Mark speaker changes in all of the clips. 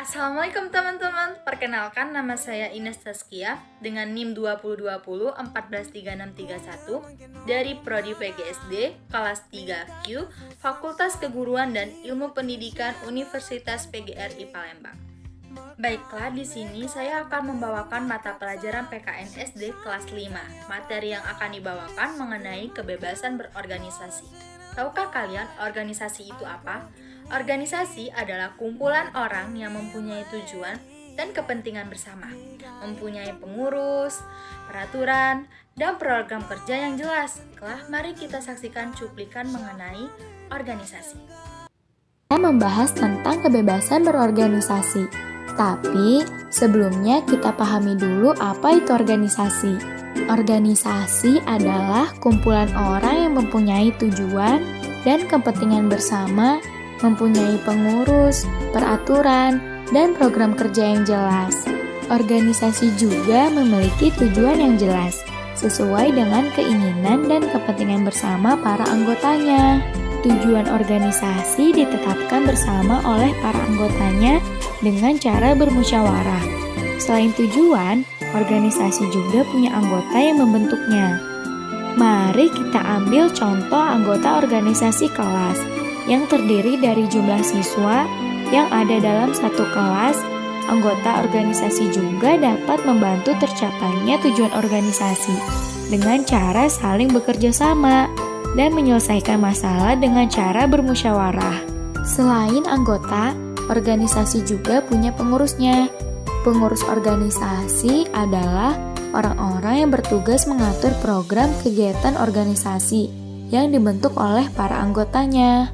Speaker 1: Assalamualaikum teman-teman, perkenalkan nama saya Ines Taskia dengan NIM 2020 143631 dari Prodi PGSD kelas 3Q Fakultas Keguruan dan Ilmu Pendidikan Universitas PGRI Palembang. Baiklah, di sini saya akan membawakan mata pelajaran PKN SD kelas 5. Materi yang akan dibawakan mengenai kebebasan berorganisasi. Tahukah kalian organisasi itu apa? Organisasi adalah kumpulan orang yang mempunyai tujuan dan kepentingan bersama, mempunyai pengurus, peraturan, dan program kerja yang jelas. Mari kita saksikan cuplikan mengenai organisasi.
Speaker 2: Kita membahas tentang kebebasan berorganisasi. Tapi sebelumnya kita pahami dulu apa itu organisasi. Organisasi adalah kumpulan orang yang mempunyai tujuan dan kepentingan bersama, mempunyai pengurus, peraturan, dan program kerja yang jelas. Organisasi juga memiliki tujuan yang jelas, sesuai dengan keinginan dan kepentingan bersama para anggotanya. Tujuan organisasi ditetapkan bersama oleh para anggotanya dengan cara bermusyawarah. Selain tujuan, organisasi juga punya anggota yang membentuknya. Mari kita ambil contoh anggota organisasi kelas yang terdiri dari jumlah siswa yang ada dalam satu kelas. Anggota organisasi juga dapat membantu tercapainya tujuan organisasi dengan cara saling bekerja sama dan menyelesaikan masalah dengan cara bermusyawarah. Selain anggota, organisasi juga punya pengurusnya. Pengurus organisasi adalah orang-orang yang bertugas mengatur program kegiatan organisasi yang dibentuk oleh para anggotanya.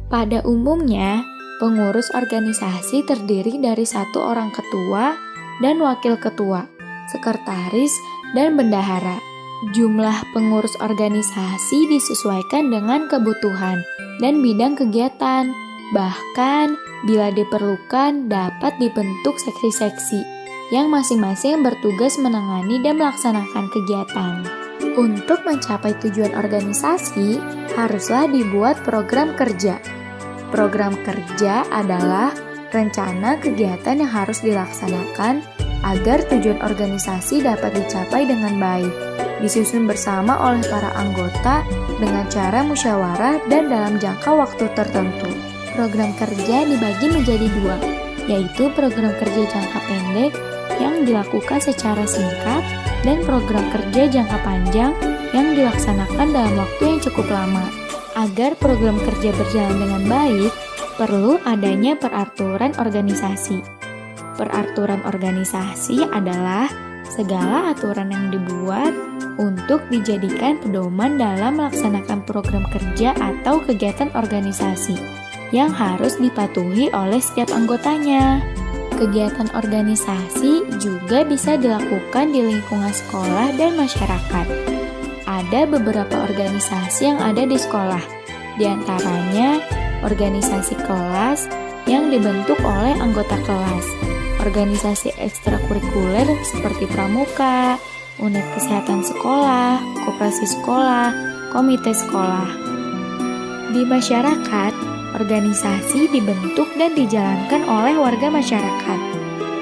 Speaker 2: Pada umumnya, pengurus organisasi terdiri dari satu orang ketua dan wakil ketua, sekretaris, dan bendahara. Jumlah pengurus organisasi disesuaikan dengan kebutuhan dan bidang kegiatan. Bahkan, bila diperlukan, dapat dibentuk seksi-seksi yang masing-masing bertugas menangani dan melaksanakan kegiatan. Untuk mencapai tujuan organisasi, haruslah dibuat program kerja. Program kerja adalah rencana kegiatan yang harus dilaksanakan agar tujuan organisasi dapat dicapai dengan baik, disusun bersama oleh para anggota dengan cara musyawarah dan dalam jangka waktu tertentu. Program kerja dibagi menjadi dua, yaitu program kerja jangka pendek yang dilakukan secara singkat dan program kerja jangka panjang yang dilaksanakan dalam waktu yang cukup lama. Agar program kerja berjalan dengan baik, perlu adanya peraturan organisasi. Peraturan organisasi adalah segala aturan yang dibuat untuk dijadikan pedoman dalam melaksanakan program kerja atau kegiatan organisasi yang harus dipatuhi oleh setiap anggotanya. Kegiatan organisasi juga bisa dilakukan di lingkungan sekolah dan masyarakat. Ada beberapa organisasi yang ada di sekolah, di antaranya organisasi kelas yang dibentuk oleh anggota kelas, organisasi ekstrakurikuler seperti pramuka, unit kesehatan sekolah, koperasi sekolah, komite sekolah. Di masyarakat, organisasi dibentuk dan dijalankan oleh warga masyarakat.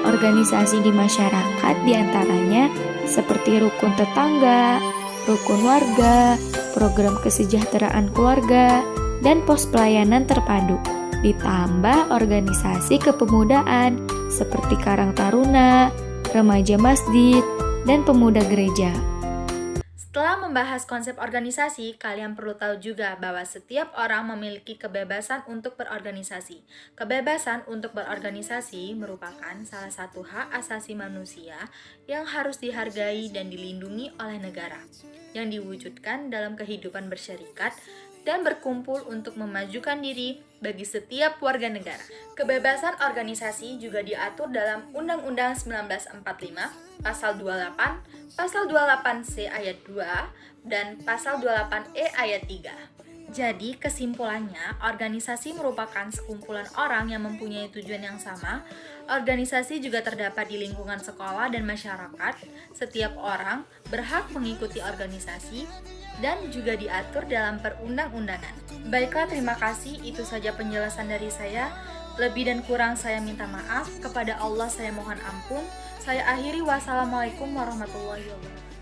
Speaker 2: Organisasi di masyarakat diantaranya seperti rukun tetangga, rukun warga, program kesejahteraan keluarga, dan pos pelayanan terpadu. Ditambah organisasi kepemudaan seperti Karang Taruna, remaja masjid, dan pemuda gereja.
Speaker 1: Setelah membahas konsep organisasi, kalian perlu tahu juga bahwa setiap orang memiliki kebebasan untuk berorganisasi. Kebebasan untuk berorganisasi merupakan salah satu hak asasi manusia yang harus dihargai dan dilindungi oleh negara, yang diwujudkan dalam kehidupan bersyarikat dan berkumpul untuk memajukan diri bagi setiap warga negara. Kebebasan organisasi juga diatur dalam Undang-Undang 1945, Pasal 28, Pasal 28C ayat 2, dan Pasal 28E ayat 3. Jadi, kesimpulannya, organisasi merupakan sekumpulan orang yang mempunyai tujuan yang sama. Organisasi juga terdapat di lingkungan sekolah dan masyarakat. Setiap orang berhak mengikuti organisasi dan juga diatur dalam perundang-undangan. Baiklah, terima kasih. Itu saja penjelasan dari saya. Lebih dan kurang saya minta maaf. Kepada Allah saya mohon ampun. Saya akhiri, wassalamualaikum warahmatullahi wabarakatuh.